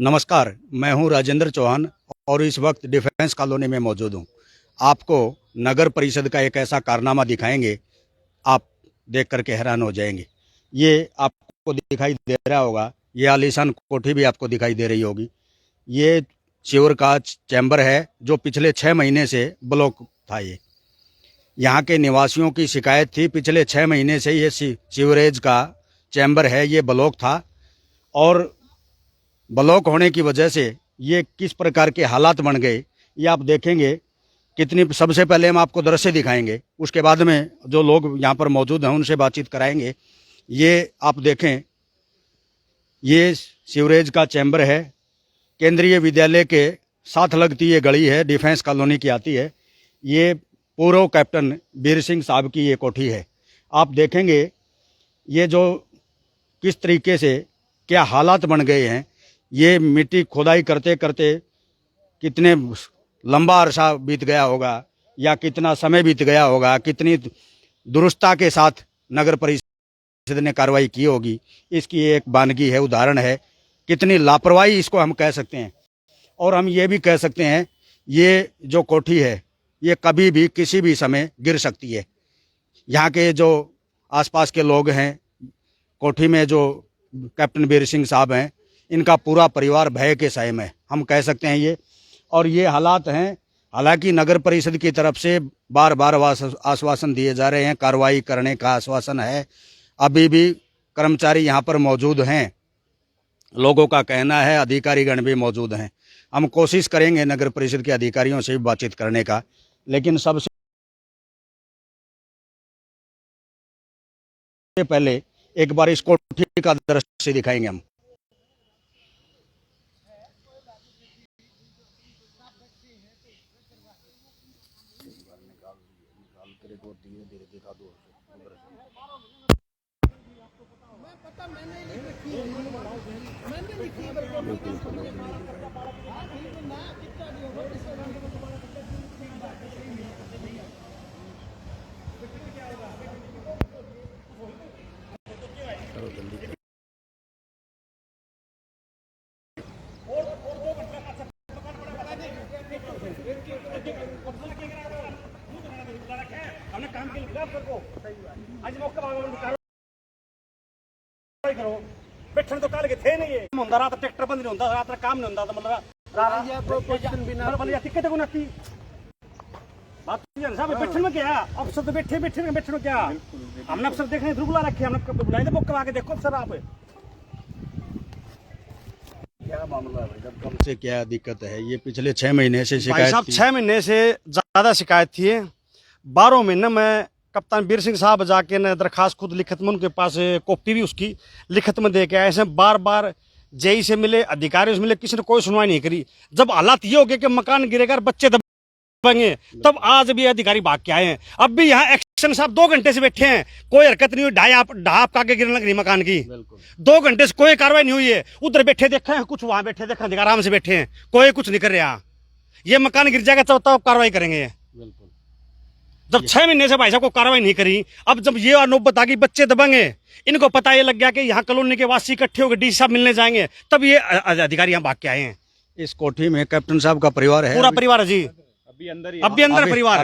नमस्कार, मैं हूं राजेंद्र चौहान और इस वक्त डिफेंस कॉलोनी में मौजूद हूं। आपको नगर परिषद का एक ऐसा कारनामा दिखाएंगे, आप देख करके हैरान हो जाएंगे। ये आपको दिखाई दे रहा होगा, ये आलीशान कोठी भी आपको दिखाई दे रही होगी। ये सीवर का चैम्बर है जो पिछले 6 महीने से ब्लॉक था। ये यहाँ के निवासियों की शिकायत थी, पिछले 6 महीने से ये सीवरेज का चैम्बर है, ये ब्लॉक था और ब्लॉक होने की वजह से ये किस प्रकार के हालात बन गए ये आप देखेंगे। कितनी सबसे पहले हम आपको दृश्य दिखाएंगे, उसके बाद में जो लोग यहाँ पर मौजूद हैं उनसे बातचीत कराएंगे। ये आप देखें, ये सीवरेज का चैम्बर है, केंद्रीय विद्यालय के साथ लगती ये गली है, डिफेंस कॉलोनी की आती है। ये पूर्व कैप्टन बीर सिंह साहब की ये कोठी है। आप देखेंगे ये जो किस तरीके से क्या हालात बन गए हैं। ये मिट्टी खोदाई करते करते कितने लंबा अरसा बीत गया होगा या कितना समय बीत गया होगा, कितनी दुरुस्ता के साथ नगर परिषद ने कार्रवाई की होगी, इसकी एक वानगी है, उदाहरण है। कितनी लापरवाही इसको हम कह सकते हैं। और हम ये भी कह सकते हैं ये जो कोठी है ये कभी भी किसी भी समय गिर सकती है। यहाँ के जो आसपास के लोग हैं, कोठी में जो कैप्टन बीर सिंह साहब हैं, इनका पूरा परिवार भय के साए में, हम कह सकते हैं ये। और ये हालात हैं। हालांकि नगर परिषद की तरफ से बार बार आश्वासन दिए जा रहे हैं, कार्रवाई करने का आश्वासन है। अभी भी कर्मचारी यहाँ पर मौजूद हैं, लोगों का कहना है अधिकारीगण भी मौजूद हैं। हम कोशिश करेंगे नगर परिषद के अधिकारियों से भी बातचीत करने का, लेकिन सबसे पहले एक बार इस कोठी का दृश्य दिखाएंगे हम। बैठने तो कल के थे नहीं है ਹੁੰਦਾ ਰਾਤ ਟਰੈਕਟਰ ਬੰਦ ਨਹੀਂ ਹੁੰਦਾ ਰਾਤ ਦਾ ਕੰਮ ਨਹੀਂ ਹੁੰਦਾ ਤਾਂ मतलब रात प्रोपोजिशन बिना मतलब टिकट को नती बात ये साहब बैठने में क्या अफसर तो बैठे में क्या हमने अफसर देखने ध्रुव बुला रखे, हमने कब बुलाए थे बुक करवा के देखो सर आप क्या मामला है, जब कब से क्या दिक्कत है। ये पिछले 6 महीने से शिकायत साहब 6 महीने से ज्यादा शिकायत थी। 12 महीने में कप्तान बीर सिंह साहब जाके न दरखास्त खुद लिखित में उनके पास कॉपी भी उसकी लिखित में दे के आए हैं। बार बार जेई से मिले, अधिकारियों से मिले, किसी ने कोई सुनवाई नहीं करी। जब हालात ये हो गए कि मकान गिरेगा, बच्चे दबेंगे, तब आज भी अधिकारी भाग के आए हैं। अब भी यहाँ एक्शन साहब 2 घंटे से बैठे हैं, कोई हरकत नहीं हुई। ढाप का गिरने लग रही मकान की, 2 घंटे से कोई कार्रवाई नहीं हुई है। उधर बैठे देखे हैं कुछ, वहां बैठे देखा आराम से बैठे हैं, कोई कुछ नहीं कर रहा। ये मकान गिर जाएगा तब कार्रवाई करेंगे। जब 6 महीने से भाई साहब को कार्रवाई नहीं करी, अब जब ये नौबत आ गई बच्चे दबेंगे, इनको पता ये लग गया कि यहाँ कॉलोनी के वासी इकट्ठे होकर डीसी साहब मिलने जाएंगे, तब ये अधिकारी यहाँ भाग के आए हैं। इस कोठी में कैप्टन साहब का परिवार है, पूरा परिवार है जी। अभी अंदर परिवार,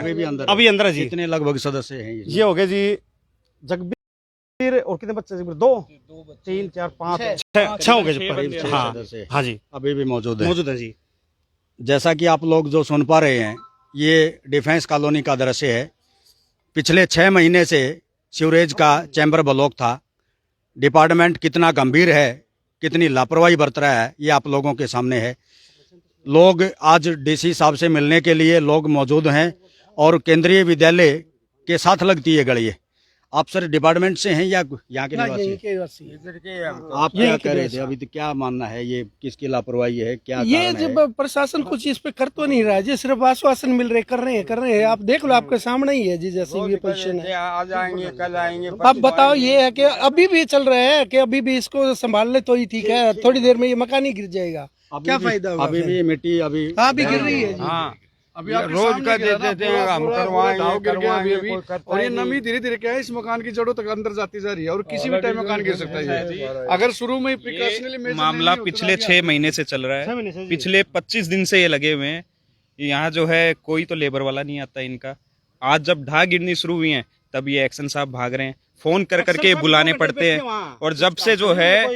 अभी अंदर जी। कितने लगभग सदस्य हैं ये हो गए जी? जगबीर और कितने बच्चे? 2 3 4 5 6 हो गए। हाँ जी, अभी भी मौजूद है जी। जैसा कि आप लोग जो सुन पा रहे हैं, ये डिफेंस कॉलोनी का दृश्य है। पिछले 6 महीने से सीवरेज का चैम्बर ब्लॉक था। डिपार्टमेंट कितना गंभीर है, कितनी लापरवाही बरत रहा है, ये आप लोगों के सामने है। लोग आज डीसी साहब से मिलने के लिए लोग मौजूद हैं और केंद्रीय विद्यालय के साथ लगती है गली है। आप सर डिपार्टमेंट से हैं या यहाँ के निवासी? आप क्या कह रहे थे अभी? तो क्या मानना है, ये किसकी लापरवाही है, क्या ये जब प्रशासन कुछ इस पे कर तो नहीं रहा है जी, सिर्फ आश्वासन मिल रहे, कर रहे हैं। आप देख लो, आपके सामने ही है जी, जैसे ये पोजीशन है। आ जाएंगे, कल आएंगे। अब बताओ, ये है कि अभी भी चल रहे हैं कि अभी भी इसको संभाल ले तो ही ठीक है, थोड़ी देर में ये मकान ही गिर जाएगा, क्या फायदा होगा? अभी भी मिट्टी अभी गिर रही है। अभी आप रोज का देते हैं, हम करवाएंगे। और ये नमी धीरे धीरे क्या है, इस मकान की जड़ों तक अंदर जाती जा रही है और किसी भी टाइम मकान गिर सकता है। अगर शुरू में प्रिकॉशनली मामला पिछले 6 महीने से चल रहा है, पिछले 25 दिन से ये लगे हुए हैं। यहाँ जो है कोई तो लेबर वाला नहीं आता इनका। आज जब ढाह गिरनी शुरू हुई है तब ये एक्शन साहब भाग रहे हैं, फोन कर करके बुलाने पड़ते हैं। और जब से जो है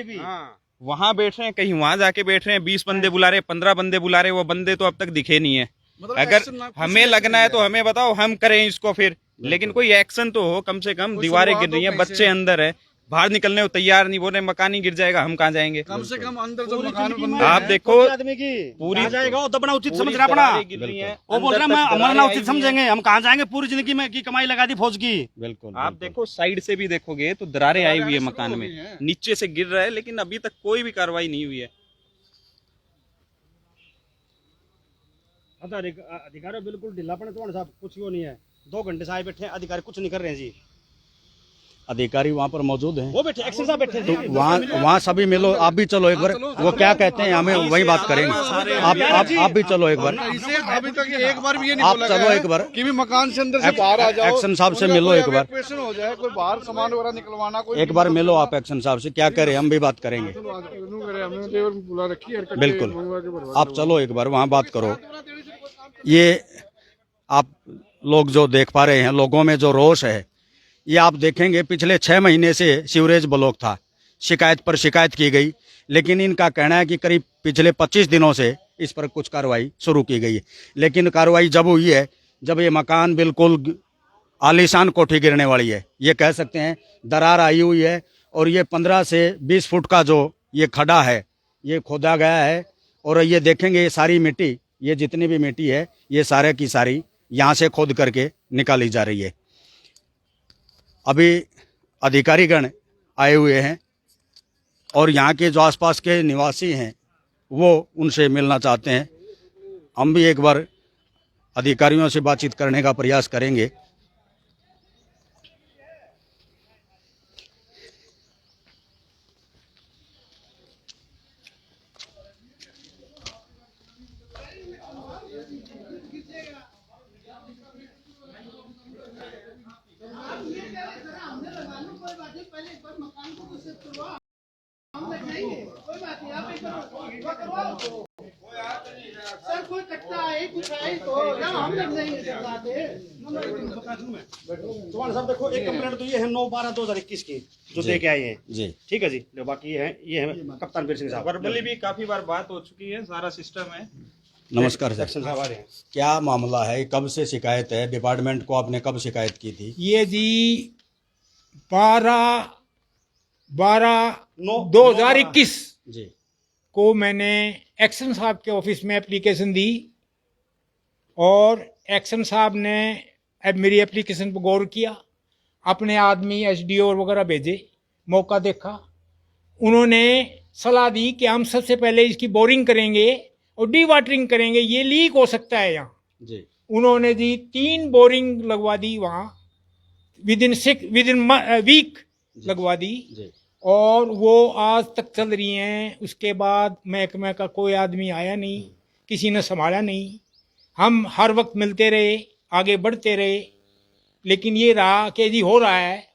वहां बैठ रहे हैं, कहीं वहां जाके बैठ रहे हैं, 20 बंदे बुला रहे, 15 बंदे बुला रहे, वो बंदे तो अब तक दिखे नहीं है। अगर हमें लगना है तो हमें बताओ, हम करें इसको फिर, लेकिन कोई एक्शन तो हो कम से कम। दीवारें गिर रही हैं, बच्चे अंदर है, बाहर निकलने को तैयार नहीं, बोल रहे मकान ही गिर जाएगा, हम कहाँ जाएंगे। कम से कम अंदर जो मकान बंद आप देखो पूरी जाएगा वो दबना उचित समझ रहा अपना, वो बोल रहा मैं मरना उचित समझेंगे, हम कहाँ जाएंगे, पूरी जिंदगी में की कमाई लगा दी फौज की। बिल्कुल आप देखो साइड से भी देखोगे तो दरारें आई हुई है मकान में, नीचे से गिर रहा है, लेकिन अभी तक कोई भी कार्रवाई नहीं हुई है। अधिकारी बिल्कुल ढीलापन है साहब, कुछ वो नहीं है। 2 घंटे से आए बैठे हैं, अधिकारी कुछ नहीं कर रहे हैं जी। अधिकारी वहाँ पर मौजूद हैं, वो बैठे एक्शन साहब बैठे तो वहाँ सभी मिलो, आप भी चलो एक बार, वो क्या कहते हैं हमें वही बात करेंगे। आप भी चलो एक बार, अभी तक एक बार भी ये नहीं आप बोला चलो गया एक बार कि भी मकान से अंदर से बाहर आ जाओ, एक्शन साहब से मिलो एक बार, हो जाए, कोई बाहर सामान वगैरह निकलवाना, कोई एक बार मिलो आप एक्शन साहब से, क्या करें, हम भी बात करेंगे। बुला रखी है। बिल्कुल आप चलो एक बार वहाँ बात करो। ये आप लोग जो देख पा रहे हैं, लोगों में जो रोष है, ये आप देखेंगे पिछले 6 महीने से सीवरेज ब्लॉक था, शिकायत पर शिकायत की गई, लेकिन इनका कहना है कि करीब पिछले 25 दिनों से इस पर कुछ कार्रवाई शुरू की गई है। लेकिन कार्रवाई जब हुई है जब ये मकान बिल्कुल आलीशान कोठी गिरने वाली है, ये कह सकते हैं दरार आई हुई है, और ये 15 से 20 फुट का जो ये खड्डा है ये खोदा गया है। और ये देखेंगे ये सारी मिट्टी, ये जितनी भी मिट्टी है ये सारे की सारी यहाँ से खोद करके निकाली जा रही है। अभी अधिकारीगण आए हुए हैं और यहाँ के जो आसपास के निवासी हैं वो उनसे मिलना चाहते हैं। हम भी एक बार अधिकारियों से बातचीत करने का प्रयास करेंगे। सर कोई कट्टा है कुछ है तो हम लग जाएंगे चौहान साहब देखो, एक कंप्लेंट तो ये है 9/12/2021 की जो दे के आए हैं जी, ठीक है जी। जो बाकी है ये है कप्तान बीर सिंह साहब, वर्बली भी काफी बार बात हो चुकी है, सारा सिस्टम है। नमस्कार सर, एक्शन साहब आ रहे हैं। क्या मामला है, कब से शिकायत है, डिपार्टमेंट को आपने कब शिकायत की थी? ये जी 12/12/2021 जी को मैंने एक्शन साहब के ऑफिस में एप्लीकेशन दी और एक्शन साहब ने अब मेरी एप्लीकेशन पर गौर किया, अपने आदमी एसडीओ वगैरह भेजे, मौका देखा, उन्होंने सलाह दी कि हम सबसे पहले इसकी बोरिंग करेंगे और डी वाटरिंग करेंगे, ये लीक हो सकता है यहाँ जी। उन्होंने जी 3 बोरिंग लगवा दी वहाँ, विद इन वीक लगवा दी जी। और वो आज तक चल रही हैं। उसके बाद महकमे का कोई आदमी आया नहीं, किसी ने संभाला नहीं, हम हर वक्त मिलते रहे, आगे बढ़ते रहे, लेकिन ये रहा कि जी हो रहा है,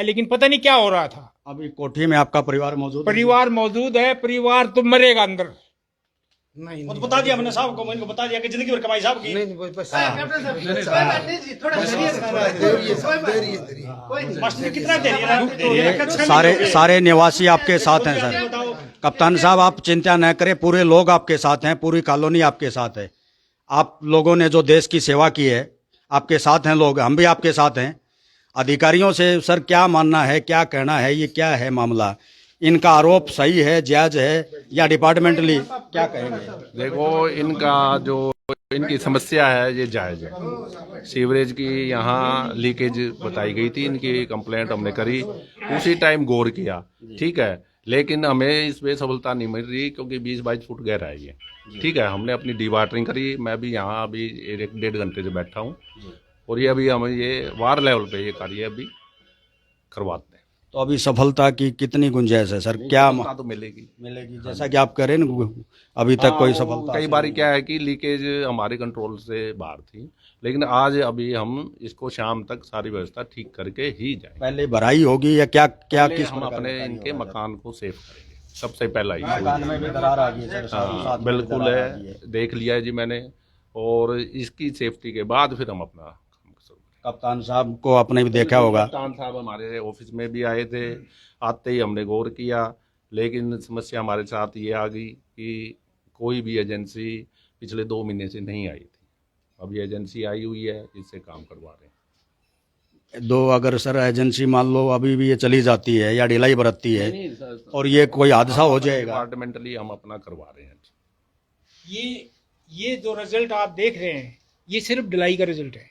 लेकिन पता नहीं क्या हो रहा था। अभी कोठी में आपका परिवार मौजूद है? परिवार मौजूद है, परिवार तो मरेगा अंदर। वो तो बता दिया मैंने साहब को, मैंने बता दिया कि जिंदगी भर कमाई साहब की। कितना देर सारे निवासी आपके साथ हैं सर। कप्तान साहब आप चिंता न करें, पूरे लोग आपके साथ हैं, पूरी कॉलोनी आपके साथ है। आप लोगों ने जो देश की सेवा की है, आपके साथ हैं लोग, हम भी आपके साथ हैं। अधिकारियों से सर क्या मानना है, क्या कहना है, ये क्या है मामला, इनका आरोप सही है, जायज है, या डिपार्टमेंटली क्या कहेंगे? देखो, इनका जो इनकी समस्या है ये जायज है। सीवरेज की यहाँ लीकेज बताई गई थी, इनकी कंप्लेंट हमने करी, उसी टाइम गौर किया, ठीक है, लेकिन हमें इस पे सफलता नहीं मिल रही क्योंकि 20-22 फुट गहरा है ये, ठीक है। हमने अपनी डी वाटरिंग करी, मैं भी यहाँ अभी 1-1.5 घंटे से बैठा हूँ और ये अभी हमें ये वार लेवल पे ये कार्य अभी करवाते हैं। तो अभी सफलता की कितनी गुंजाइश है सर? क्या सफलता तो मिलेगी। मिलेगी? जैसा कि आप कह रहे हैं ना, अभी तक कोई हाँ, सफलता कई हासिल बार नहीं क्या है कि लीकेज हमारे कंट्रोल से बाहर थी, लेकिन आज अभी हम इसको शाम तक सारी व्यवस्था ठीक करके ही जाएंगे। पहले भराई होगी या क्या क्या पहले किस हम प्रकार का अपने कार्य इनके होगा? मकान को सेव करेंगे, सबसे पहला ही। मकान में भी दरार आ गई है सर, साथ हाँ में बिल्कुल दरार आ गई है, देख लिया है जी मैंने, और इसकी सेफ्टी के बाद फिर हम अपना काम शुरू करेंगे। कप्तान साहब को आपने भी देखा होगा, कप्तान साहब हमारे ऑफिस में भी आए थे, आते ही हमने गौर किया, लेकिन समस्या हमारे साथ ये आ गई कि कोई भी एजेंसी पिछले 2 महीने से नहीं आई थी। अब ये एजेंसी आई हुई है, इससे काम करवा रहे हैं। अगर सर एजेंसी मान लो अभी भी ये चली जाती है या ढिलाई बरतती है और ये कोई हादसा हो जाएगा, डिपार्टमेंटली हम अपना करवा रहे हैं। ये जो रिजल्ट आप देख रहे हैं ये सिर्फ ढलाई का रिजल्ट है।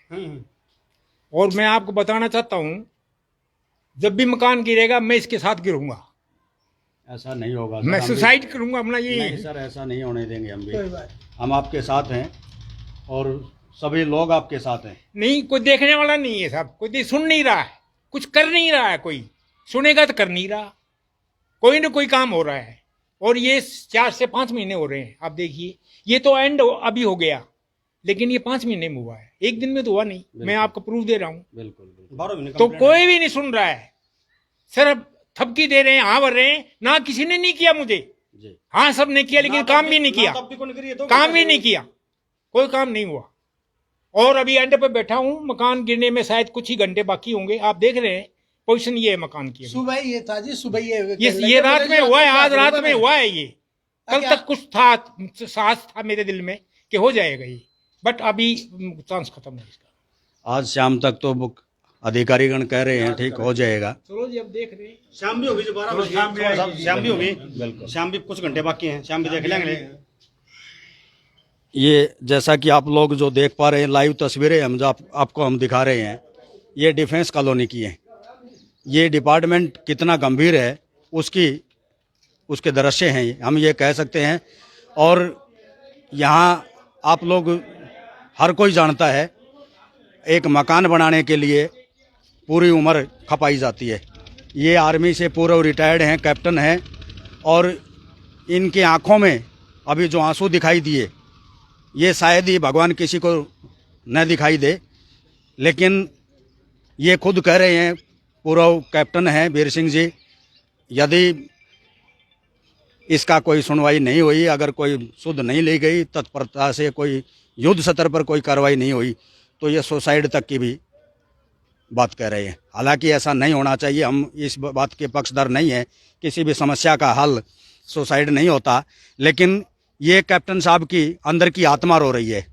और मैं आपको बताना चाहता हूं, जब भी मकान गिरेगा मैं इसके साथ गिरूंगा, ऐसा नहीं होगा। मैं सुसाइड करूंगा अपना। ये नहीं सर, ऐसा नहीं होने देंगे हम भी। हम आपके साथ हैं और सभी लोग आपके साथ हैं। नहीं, कोई देखने वाला नहीं है साहब, कोई सुन नहीं रहा है, कुछ कर नहीं रहा है। कोई सुनेगा तो कर नहीं रहा, कोई ना कोई काम हो रहा है। और ये 4 से 5 महीने हो रहे हैं। आप देखिए, ये तो एंड अभी हो गया, लेकिन ये 5 महीने में हुआ है, एक दिन में तो हुआ नहीं। मैं आपको प्रूफ दे रहा हूँ। बिल्कुल तो कोई भी नहीं सुन रहा है, सिर्फ थपकी दे रहे हैं, हाँ भर रहे हैं। ना किसी ने नहीं किया मुझे, हाँ सब ने किया, लेकिन काम भी नहीं किया, काम भी नहीं किया, कोई काम नहीं हुआ। और अभी एंड पे बैठा हूँ, मकान गिरने में शायद कुछ ही घंटे बाकी होंगे। आप देख रहे हैं पोजीशन ये है मकान की। सुबह ये था जी, सुबह ये रात में हुआ है, आज रात में हुआ है ये। कल तक कुछ था, साहस था मेरे दिल में कि हो जाएगा ये, बट अभी चांस खत्म है इसका। आज शाम तक तो अधिकारीगण कह रहे हैं ठीक हो जाएगा। चलो जी, अब देख रहे हैं। शाम भी होगी, 12 बजे शाम भी होगी, बिल्कुल शाम भी कुछ घंटे बाकी हैं, शाम भी देख लेंगे। ये जैसा कि आप लोग जो देख पा रहे हैं लाइव तस्वीरें हम जो आपको हम दिखा रहे हैं, ये डिफेंस कॉलोनी की है। ये डिपार्टमेंट कितना गंभीर है उसके दृश्य हैं, हम ये कह सकते हैं। और यहाँ आप लोग हर कोई जानता है, एक मकान बनाने के लिए पूरी उम्र खपाई जाती है। ये आर्मी से पूर्व रिटायर्ड हैं, कैप्टन हैं, और इनकी आंखों में अभी जो आंसू दिखाई दिए, ये शायद ही भगवान किसी को न दिखाई दे, लेकिन ये खुद कह रहे हैं, पूर्व कैप्टन हैं वीर सिंह जी, यदि इसका कोई सुनवाई नहीं हुई, अगर कोई सुध नहीं ली गई, तत्परता से कोई युद्ध स्तर पर कोई कार्रवाई नहीं हुई, तो ये सुसाइड तक की भी बात कह रहे हैं। हालांकि ऐसा नहीं होना चाहिए, हम इस बात के पक्षधर नहीं हैं, किसी भी समस्या का हल सुसाइड नहीं होता। लेकिन ये कैप्टन साहब की अंदर की आत्मा रो रही है।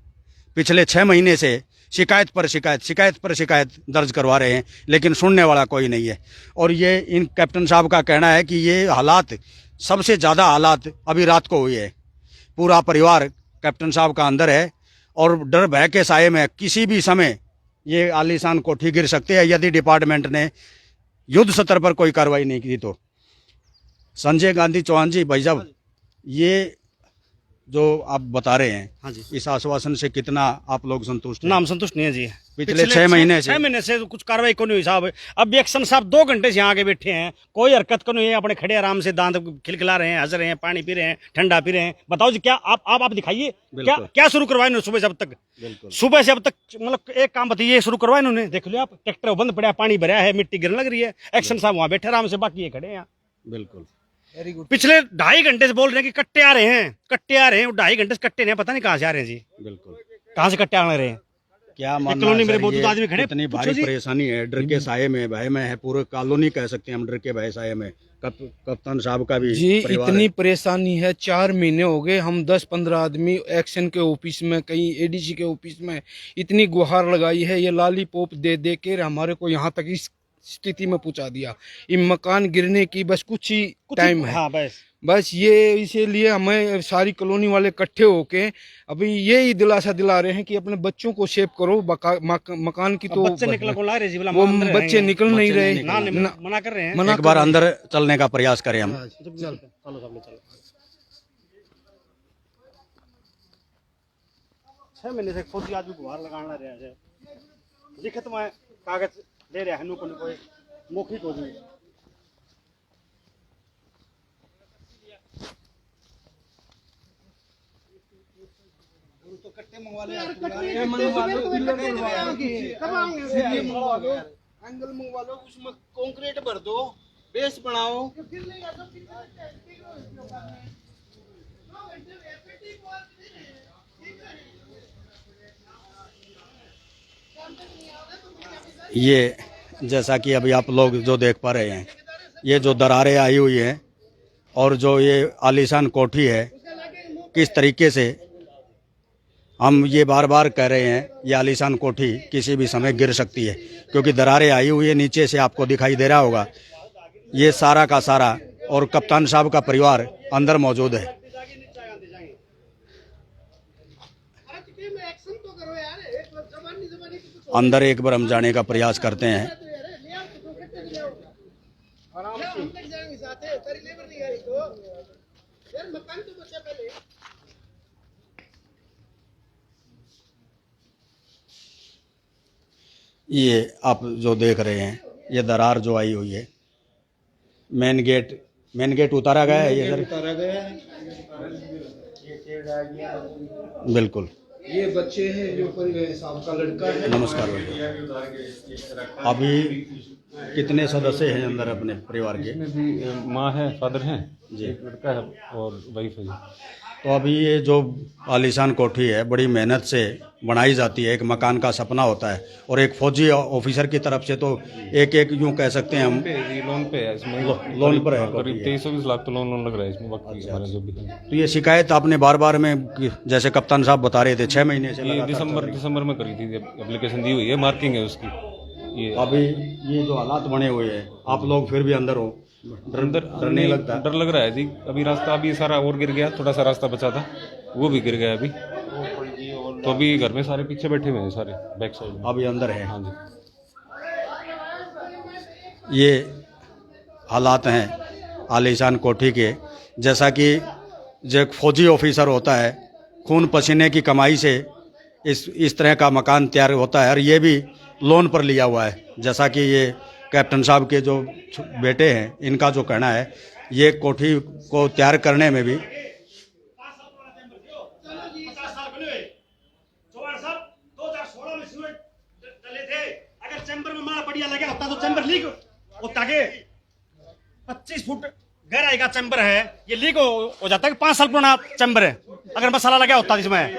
पिछले 6 महीने से शिकायत पर शिकायत दर्ज करवा रहे हैं, लेकिन सुनने वाला कोई नहीं है। और ये इन कैप्टन साहब का कहना है कि ये हालात, सबसे ज़्यादा हालात अभी रात को हुए हैं। पूरा परिवार कैप्टन साहब का अंदर है और डर भय के साये में किसी भी समय ये आलीशान कोठी गिर सकते हैं, यदि डिपार्टमेंट ने युद्ध स्तर पर कोई कार्रवाई नहीं की तो। संजय गांधी चौहान जी, भाई साहब, ये जो आप बता रहे हैं, हाँ जी, इस आश्वासन से कितना आप लोग संतुष्ट हैं? नाम संतुष्ट नहीं है जी। पिछले 6 महीने से 6 महीने से कुछ कार्रवाई को नहीं हुई साहब। अब भी एक्शन साहब 2 घंटे से यहाँ आके बैठे हैं, कोई हरकत को नहीं है, अपने खड़े आराम से दांत खिलखिला रहे हैं, हंस रहे हैं, पानी पी रहे हैं, ठंडा पी रहे हैं। बताओ जी, क्या आप दिखाइए, क्या शुरू करवाए इन्होंने सुबह से अब तक? सुबह से अब तक मतलब एक काम बताइए, शुरू करवाए इन्होंने? देख लो आप, ट्रैक्टर बंद पड़ा, पानी भरा है, मिट्टी गिरने लग रही है। एक्शन साहब वहाँ बैठे आराम से, बाकी ये खड़े हैं। बिल्कुल पिछले 2.5 घंटे से बोल रहे हैं कि कट्टे आ रहे हैं, 2.5 घंटे से कट्टे नहीं, पता नहीं कहाँ से आ रहे हैं जी, बिल्कुल कहाँ से कट्टे आ रहे हैं। क्या मानना कॉलोनी है मेरे सर, बहुत ये आदमी खड़े, इतनी पूछो भारी जी। परेशानी है, डर के साये में, भय में है, पूरे कॉलोनी कह सकते हैं हम, डर के भय साये में। कप्तान साहब का भी जी परिवार इतनी है। परेशानी है। 4 महीने हो गए, हम 10-15 आदमी एक्शन के ऑफिस में, कहीं एडीसी के ऑफिस में इतनी गुहार लगाई है। ये लॉलीपॉप दे दे के हमारे को यहाँ तक इस स्थिति में पहुंचा दिया। इन मकान गिरने की बस कुछ ही टाइम है। हाँ बस ये इसीलिए हमें सारी कॉलोनी वाले इकट्ठे होके अभी यही दिलासा दिला रहे हैं कि अपने बच्चों को सेव करो। मकान की तो बच्चे निकल को ला रहे जी, बोला वो अंदर बच्चे रहेंगे। निकल नहीं रहे, मना कर रहे हैं। मना एक कर बार रहे हैं। अंदर चलने का प्रयास करें हम। चलो 6 महीने से खुद ही आदमी गुहार लगाना रहे हैं। लिखित में कागज दे रहे हैं, कोई मौखिक हो जी। एंगल मंगवा लो, उसमें कंक्रीट भर दो, बेस बनाओ। ये जैसा कि अभी आप लोग जो देख पा रहे हैं, ये जो दरारें आई हुई हैं और जो ये आलीशान कोठी है, किस तरीके से हम ये बार बार कह रहे हैं, ये आलीशान कोठी किसी भी समय गिर सकती है, क्योंकि दरारें आई हुई है। नीचे से आपको दिखाई दे रहा होगा, ये सारा का सारा और कप्तान साहब का परिवार अंदर मौजूद है। अंदर एक बार हम जाने का प्रयास करते हैं। ये आप जो देख रहे हैं, ये दरार जो आई हुई है, मेन गेट उतारा गया है। ये सर उतारा गया है, बिल्कुल। ये बच्चे हैं जो साहब का लड़का है। नमस्कार भैया। अभी कितने सदस्य हैं अंदर अपने परिवार के? माँ है, फादर हैं जी, एक लड़का है और वाइफ है। तो अभी ये जो आलीशान कोठी है, बड़ी मेहनत से बनाई जाती है। एक मकान का सपना होता है, और एक फौजी ऑफिसर की तरफ से तो एक यूं कह सकते हैं हम लोन पे है इसमें, लोन पर है। करीब 23-24 लाख तो लोन लग रहा है इसमें। बाकी हमारा जो भी है, तो ये शिकायत आपने बार बार में, जैसे कप्तान साहब बता रहे थे, 6 महीने से ये लगातार चल रही है। दिसंबर में करी थी, एप्लीकेशन दी हुई है, मार्किंग है उसकी। ये अभी ये जो हालात बने हुए हैं, आप लोग फिर भी अंदर हो, डर नहीं लगता? डर लग रहा है जी। अभी रास्ता अभी सारा और गिर गया, थोड़ा सा रास्ता बचा था वो भी गिर गया अभी। तो अभी घर में सारे पीछे बैठे हुए हैं, सारे बैक साइड में अभी अंदर है। हाँ जी, ये हालात हैं आलीशान कोठी के। जैसा कि जो एक फौजी ऑफिसर होता है, खून पसीने की कमाई से इस तरह का मकान तैयार होता है, और ये भी लोन पर लिया हुआ है। जैसा कि ये कैप्टन साहब के जो बेटे हैं, इनका जो कहना है, ये कोठी को तैयार करने में भी अगर चैम्बर में मारा बढ़िया लगे होता तो चैम्बर लीक होता के 25 फुट गहराई का चैम्बर है, ये लीक हो जाता है। 5 साल पुराना चैम्बर है, अगर मसाला लगा होता इसमें।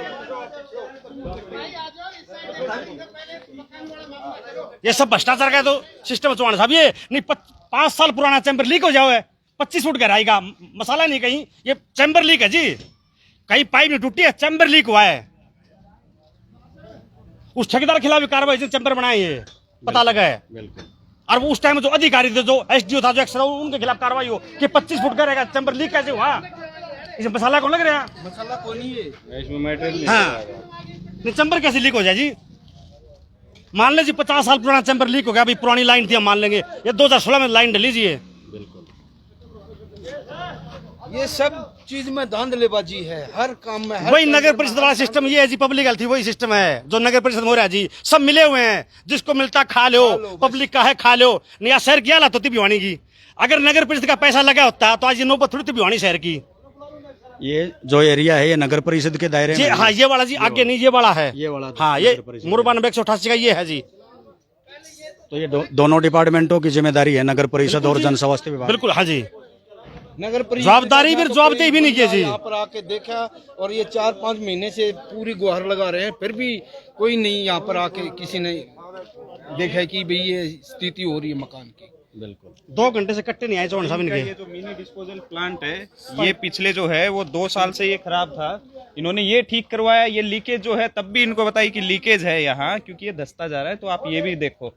ये सब भ्रष्टाचार का तो सिस्टम है चौहान साहब। ये नहीं 5 साल पुराना चैम्बर लीक हो जाओ, 25 फुट गहराई का मसाला नहीं, कहीं ये चैम्बर लीक है जी। कहीं पाइप नहीं टूटी है, चैम्बर लीक हुआ है। उस ठेकेदार के खिलाफ भी कार्रवाई, जो चैम्बर बनाए ये पता लगा है। बिल्कुल। और वो उस टाइम जो अधिकारी थे, जो एसडीओ था, जो एक्सरा, उनके खिलाफ कार्रवाई हो कि 25 फुट का रहेगा चैम्बर लीक कैसे हुआ। इसमें मसाला कौन लग रहा है? मसाला कोई नहीं है इसमें मैटेरियल। हाँ, नहीं चैम्बर कैसे लीक हो जाए जी? मान लीजिए 50 साल पुराना चैम्बर लीक हो गया, अभी पुरानी लाइन थी, हम मान लेंगे। ये 2016 में लाइन डलीजिए। ये सब चीज में धांधलेबाजी है, हर काम में। वही नगर परिषद वाला सिस्टम ये है जी, पब्लिक हेल्थ वही सिस्टम है जो नगर परिषद में हो रहा है जी। सब मिले हुए हैं, जिसको मिलता खा लो, पब्लिक का है खा लो। नहीं आज शहर की हालत होती भिवानी की, अगर नगर परिषद का पैसा लगा होता तो आज ये नौबत थोड़ी थी भिवानी शहर की। ये जो एरिया है, ये नगर परिषद के दायरे में। हाँ, ये वाला जी, आगे नहीं ये वाला है, ये वाला हाँ, ये मुरबान 188 का ये है जी। तो ये दोनों डिपार्टमेंटों की जिम्मेदारी है, नगर परिषद और जन स्वास्थ्य विभाग। बिल्कुल, हाँ जी। नगर परिषद जवाबदारी भी जवाबदेही भी नहीं की जी। यहाँ पर आके देखा, और ये 4-5 महीने से पूरी गुहार लगा रहे हैं, फिर भी कोई नहीं यहाँ पर आके किसी ने देखा कि भाई ये स्थिति हो रही है मकान की। बिल्कुल 2 घंटे से कट्टे नहीं आए चौहान साहब इनके। ये जो मिनी डिस्पोजल प्लांट है, ये पिछले जो है वो 2 साल से ये खराब था। इन्होंने ये ठीक करवाया। ये लीकेज जो है, तब भी इनको बताई कि लीकेज है यहाँ, क्योंकि ये धंसता जा रहा है। तो आप ये भी देखो,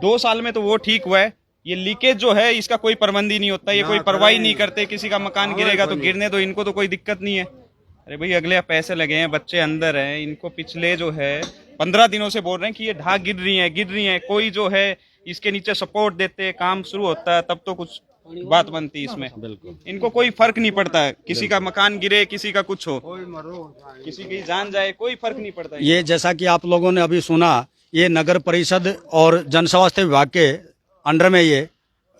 2 साल में तो वो ठीक हुआ है। ये लीकेज जो है, इसका कोई प्रबंध ही नहीं होता, ये कोई परवाही नहीं करते। किसी का मकान गिरेगा तो गिरने दो, इनको तो कोई दिक्कत नहीं है। अरे भाई, अगले पैसे लगे हैं, बच्चे अंदर हैं, इनको पिछले जो है 15 दिनों से बोल रहे हैं कि ये ढाक गिर रही है। कोई जो है इसके नीचे सपोर्ट देते, काम शुरू होता है, तब तो कुछ बात बनती इसमें। बिल्कुल। इनको कोई फर्क नहीं पड़ता है, किसी का मकान गिरे, किसी का कुछ हो, किसी की जान जाए, कोई फर्क नहीं पड़ता है। ये जैसा कि आप लोगों ने अभी सुना, ये नगर परिषद और जन स्वास्थ्य विभाग के अंडर में ये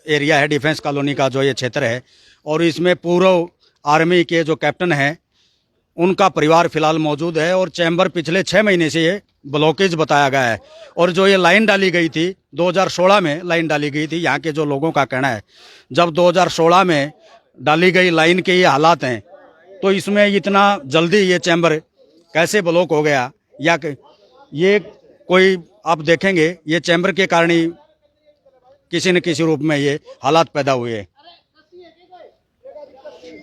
एरिया है, डिफेंस कॉलोनी का जो ये क्षेत्र है। और इसमें पूर्व आर्मी के जो कैप्टन हैं, उनका परिवार फिलहाल मौजूद है और चैम्बर पिछले 6 महीने से ये ब्लॉकेज बताया गया है। और जो ये लाइन डाली गई थी 2016 में लाइन डाली गई थी, यहाँ के जो लोगों का कहना है जब 2016 में डाली गई लाइन के ये हालात हैं तो इसमें इतना जल्दी ये चैम्बर कैसे ब्लॉक हो गया, या ये कोई आप देखेंगे ये चैम्बर के कारण ही किसी न किसी रूप में ये हालात पैदा हुए।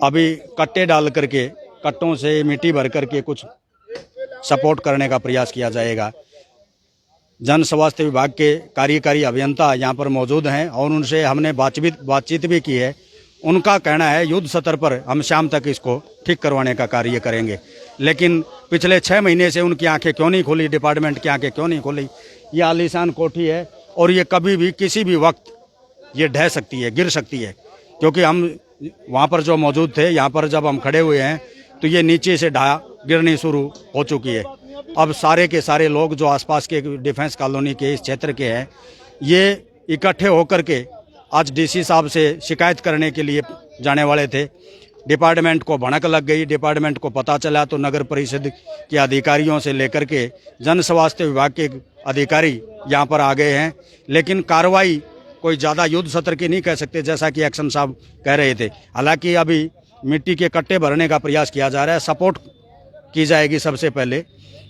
अभी कट्टे डाल करके कट्टों से मिट्टी भर करके कुछ सपोर्ट करने का प्रयास किया जाएगा। जन स्वास्थ्य विभाग के कार्यकारी अभियंता यहाँ पर मौजूद हैं और उनसे हमने बातचीत भी की है। उनका कहना है युद्ध स्तर पर हम शाम तक इसको ठीक करवाने का कार्य करेंगे, लेकिन पिछले 6 महीने से उनकी आंखें क्यों नहीं खुली, डिपार्टमेंट की आंखें क्यों नहीं खुली। ये आलीशान कोठी है और ये कभी भी किसी भी वक्त ये ढह सकती है, गिर सकती है, क्योंकि हम वहाँ पर जो मौजूद थे, यहाँ पर जब हम खड़े हुए हैं तो ये नीचे से गिरनी शुरू हो चुकी है। अब सारे के सारे लोग जो आसपास के डिफेंस कॉलोनी के इस क्षेत्र के हैं ये इकट्ठे होकर के आज डीसी साहब से शिकायत करने के लिए जाने वाले थे। डिपार्टमेंट को भनक लग गई, डिपार्टमेंट को पता चला तो नगर परिषद के अधिकारियों से लेकर के जन स्वास्थ्य विभाग के अधिकारी यहाँ पर आ गए हैं, लेकिन कार्रवाई कोई ज़्यादा युद्ध सत्र की नहीं कह सकते, जैसा कि एक्शन साहब कह रहे थे। हालांकि अभी मिट्टी के कट्टे भरने का प्रयास किया जा रहा है, सपोर्ट की जाएगी सबसे पहले,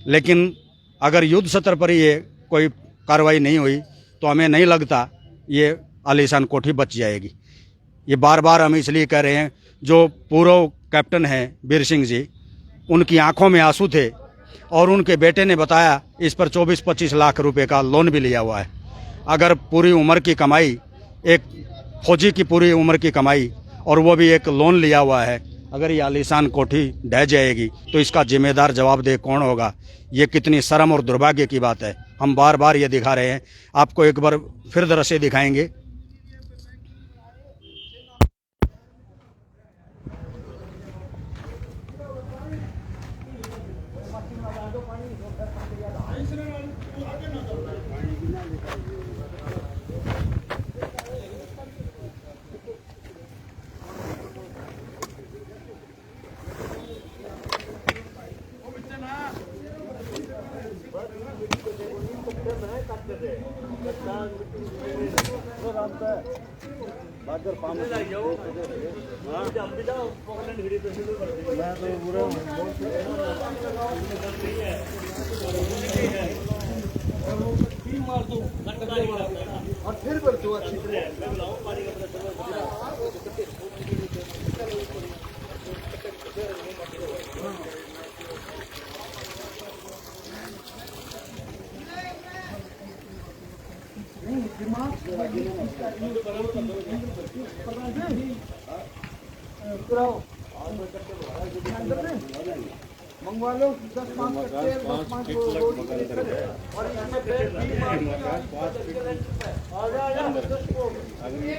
लेकिन अगर युद्ध सत्र पर ये कोई कार्रवाई नहीं हुई तो हमें नहीं लगता ये आलीशान कोठी बच जाएगी। ये बार बार हम इसलिए कह रहे हैं, जो पूर्व कैप्टन हैं बीर सिंह जी, उनकी आंखों में आंसू थे और उनके बेटे ने बताया इस पर 24-25 लाख रुपए का लोन भी लिया हुआ है। अगर पूरी उम्र की कमाई, एक फौजी की पूरी उम्र की कमाई और वो भी एक लोन लिया हुआ है, अगर ये आलीशान कोठी ढह जाएगी तो इसका जिम्मेदार जवाबदेह कौन होगा। ये कितनी शर्म और दुर्भाग्य की बात है। हम बार बार ये दिखा रहे हैं, आपको एक बार फिर दृश्य दिखाएंगे। मंगवा लो 10-5 कट्टे और इसमें फिर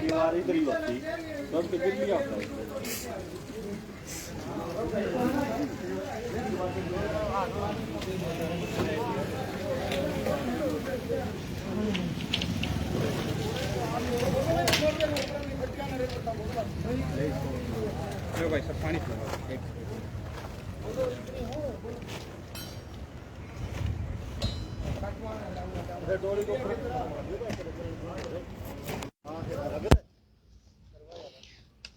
बीमारी इधर ही होती सब के दिल्ली आता है। भाई सब पानी पिलाओ।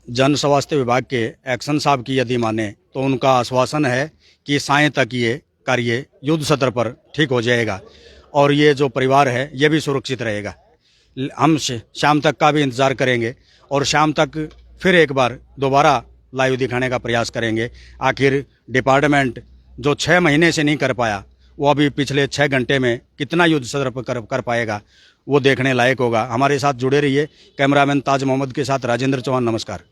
जन स्वास्थ्य विभाग के एक्शन साहब की यदि माने तो उनका आश्वासन है कि साय तक ये कार्य युद्ध सत्र पर ठीक हो जाएगा और ये जो परिवार है ये भी सुरक्षित रहेगा। हम शाम तक का भी इंतज़ार करेंगे और शाम तक फिर एक बार दोबारा लाइव दिखाने का प्रयास करेंगे। आखिर डिपार्टमेंट जो 6 महीने से नहीं कर पाया वो अभी पिछले 6 घंटे में कितना युद्ध सत्र पर कर पाएगा, वो देखने लायक होगा। हमारे साथ जुड़े रहिए। कैमरामैन ताज मोहम्मद के साथ राजेंद्र चौहान, नमस्कार।